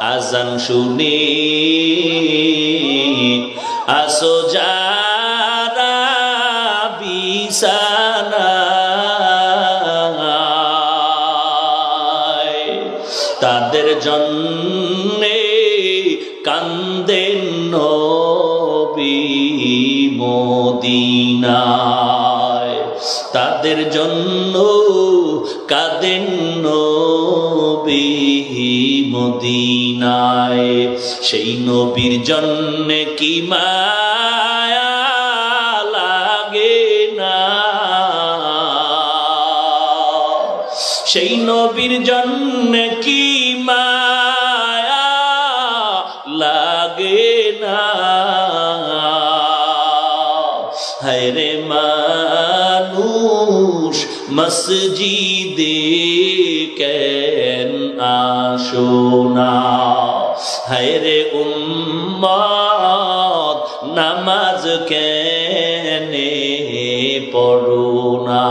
আজান শুনে আসো যারা বিছানায়, তাদের জন্যে কান্দেন নবী মদিনায়, তাদের জন্য কাঁদেন নবী মদিনায়। সেই নবীর জন্যে কি মায়া লাগে না, সেই নবীর জন্যে কি মায়া লাগে না। হায়রে মানুষ মসজিদে কেন আসো না, হায়রে উম্মত নামাজ কেন পড়ো না।